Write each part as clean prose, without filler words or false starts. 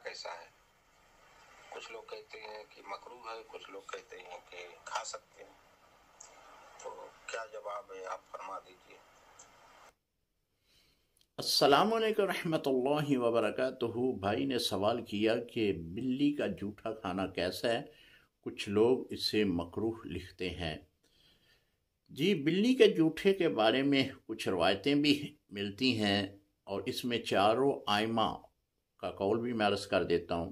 کیسا ہے؟ کچھ لوگ کہتے ہیں کہ مکروہ ہے، کچھ لوگ کہتے ہیں کہ کھا سکتے ہیں، تو کیا جواب ہے آپ فرما دیجئے۔ السلام علیکم رحمۃ اللہ وبرکاتہ۔ بھائی نے سوال کیا کہ بلی کا جوٹا کھانا کیسا ہے، کچھ لوگ اسے مکروہ لکھتے ہیں۔ جی، بلی کے جوٹے کے بارے میں کچھ روایتیں بھی ملتی ہیں، اور اس میں چاروں آئمہ کا قول بھی میں عرض کر دیتا ہوں۔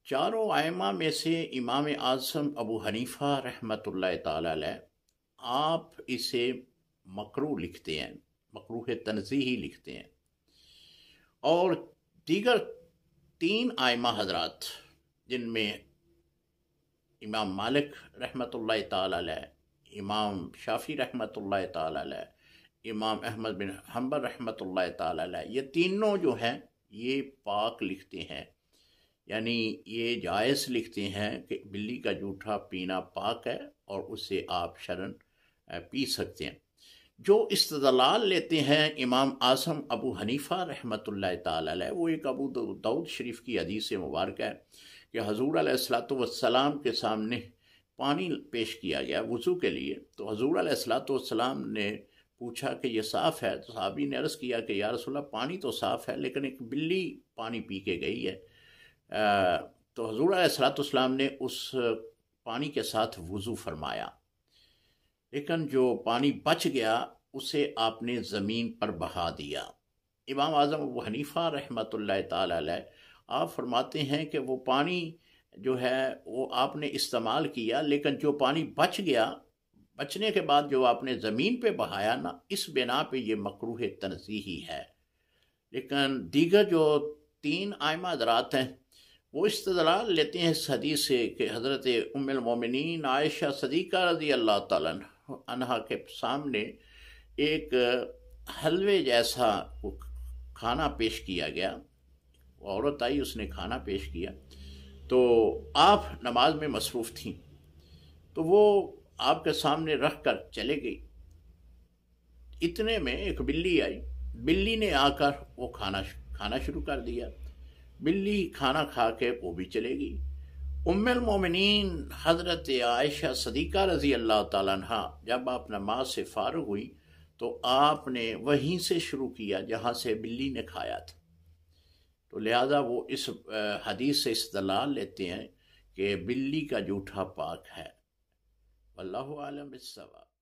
چاروں آئمہ میں سے امام اعظم ابو حنیفہ رحمۃ اللہ تعالی علیہ، آپ اسے مکروہ لکھتے ہیں، مکروہ تنزیہی لکھتے ہیں، اور دیگر تین آئمہ حضرات جن میں امام مالک رحمۃ اللہ تعالی علیہ، امام شافعی رحمۃ اللہ تعالی علیہ، امام احمد بن حنبل رحمۃ اللہ تعالی علیہ، یہ تینوں جو ہیں یہ پاک لکھتے ہیں، یعنی یہ جائز لکھتے ہیں کہ بلی کا جوٹا پینا پاک ہے اور اسے آپ شرعاً پی سکتے ہیں۔ جو استدلال لیتے ہیں امام اعظم ابو حنیفہ رحمۃ اللہ تعالی علیہ، وہ ایک ابو داؤد شریف کی حدیث مبارکہ ہے کہ حضور علیہ السلام کے سامنے پانی پیش کیا گیا وضو کے لیے، تو حضور علیہ السلام نے پوچھا کہ یہ صاف ہے، تو صحابی نے عرض کیا کہ یا رسول اللہ پانی تو صاف ہے لیکن ایک بلی پانی پی کے گئی ہے۔ تو حضور علیہ السلام نے اس پانی کے ساتھ وضو فرمایا، لیکن جو پانی بچ گیا اسے آپ نے زمین پر بہا دیا۔ امام اعظم ابو حنیفہ رحمۃ اللہ تعالی علیہ آپ فرماتے ہیں کہ وہ پانی جو ہے وہ آپ نے استعمال کیا، لیکن جو پانی بچ گیا، بچنے کے بعد جو آپ نے زمین پہ بہایا نا، اس بنا پہ یہ مکروہ تنزیہی ہے۔ لیکن دیگر جو تین آئمہ حضرات ہیں وہ استدلال لیتے ہیں اس حدیث سے کہ حضرت ام المومنین عائشہ صدیقہ رضی اللہ تعالیٰ عنہا کے سامنے ایک حلوے جیسا کھانا پیش کیا گیا، عورت آئی، اس نے کھانا پیش کیا، تو آپ نماز میں مصروف تھیں، تو وہ آپ کے سامنے رکھ کر چلے گئی۔ اتنے میں ایک بلی آئی، بلی نے آ کر وہ کھانا شروع کر دیا، بلی کھانا کھا کے وہ بھی چلے گئی۔ ام المومنین حضرت عائشہ صدیقہ رضی اللہ تعالیٰ عنہ جب آپ نماز سے فارغ ہوئی تو آپ نے وہیں سے شروع کیا جہاں سے بلی نے کھایا تھا، تو لہذا وہ اس حدیث سے استدلال لیتے ہیں کہ بلی کا جوٹا پاک ہے۔ واللہ عالم بالصواب۔